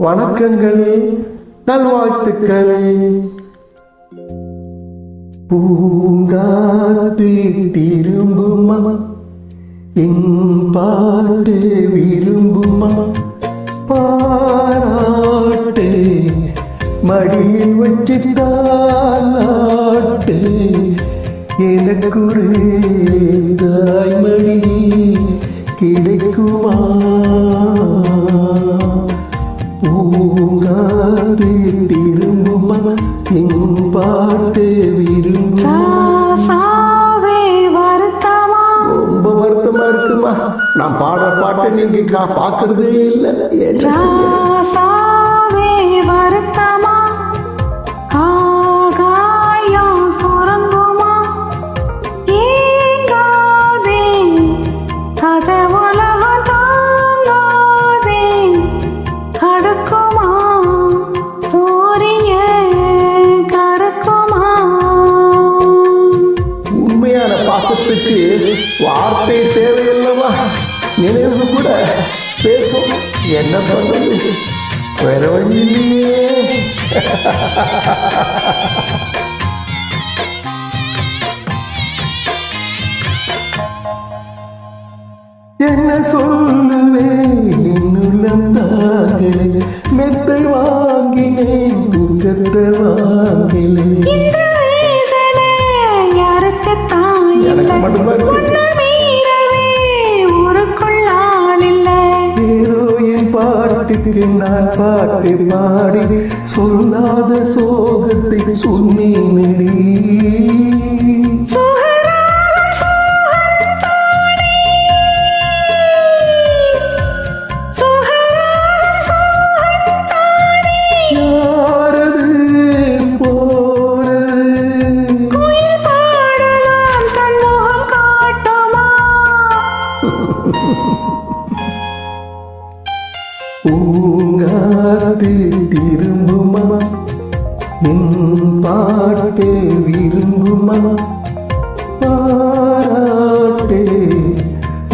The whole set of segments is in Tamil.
வணக்கங்கள், நல்வாழ்த்துக்கள். பூங்காத்து திரும்புமா, என் பாட்டு விரும்புமா, பாராட்டு மடியில் வச்சு தாலாட்டு, எனக்கு ஒரு தாய்மடி கிடைக்குமா? பூங்காத்து திரும்புமா, என் பாட்டு விரும்புமா. ரொம்ப வருத்தமா இருக்குமா? நான் பாடுற பாட்டை நீங்க பாக்குறதே இல்லை. வருத்தமா ஆகாயம் சுரங்குமா, ஏங்காதே அத உலகம் தாங்காதே, அடுக்குமா சூரிய கருக்குமா. உண்மையான பாசத்துக்கு வார்த்தை தேவையில்லவா? நினைவு கூட பேசும். என்ன பண்றது, வேற வழி இல்லையே. என்ன சொல்லுவேன், இன்னும் தாங்களே, மெத்தை வாங்கினேன் துக்கத்தை வாங்கிலே. எனக்கு மட்டும்தான் இருக்கு. ஏதோ என் பாட்டுக்கு நான் பாட்டு பாடி சொல்லாத சோகத்தை சொன்னேனடி. பூங்காத்து திரும்புமா, என் பாட்டு விரும்புமா, பாராட்டு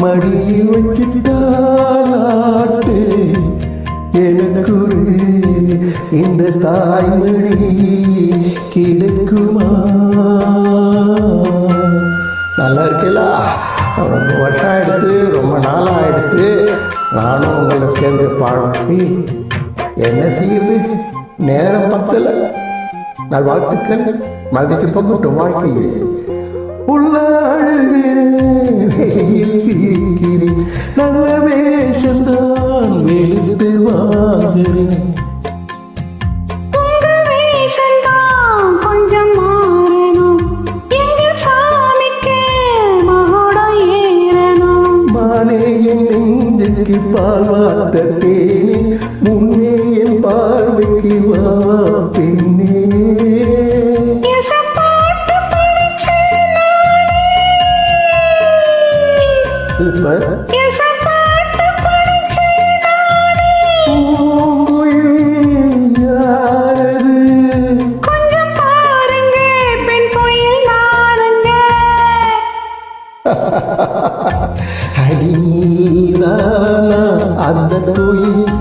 மடியில் வச்சு தாலாட்டு, எனக்கு இந்த தாய்மொழி கிடைக்குமா? நல்லா இருக்கலா? ரொம்ப வருஷம் ஆயிடுத்து, ரொம்ப நாளாக ஆயிடுத்து. நானும் உங்களை சேர்ந்து பாடி என்ன செய்யுது, நேரம் பத்தல. நான் வாழ்த்துக்கள், மகிழ்ச்சி பங்கட்டும் வாழ்க்கையே. உள்ள அழுகிறேன், வெளியில் சிரிக்கிறேன், நல்ல வேஷம்தான் வெளுத்து வாங்குறேன். பால் வார்த்த தேனே, முன்னே என் பார்வைக்கு வா பெண்ணே. சூப்பர். அடிதானா அந்த கோயில்,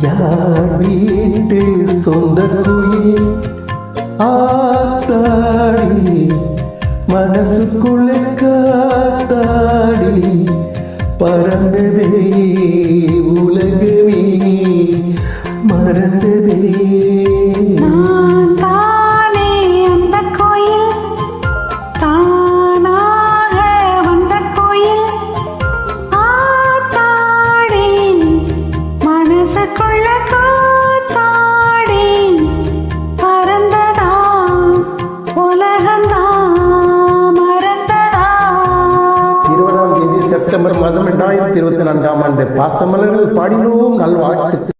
யார் வீட்டு சொந்த கோயில், ஆத்தாடி மனசுக்குள்ள காத்தாடி, பறந்ததே உலகமே மறந்ததே. செப்டம்பர் மாதம் 2024 பாசமலர்கள் பாடினோம் நல்வாழ்த்துக்கள்.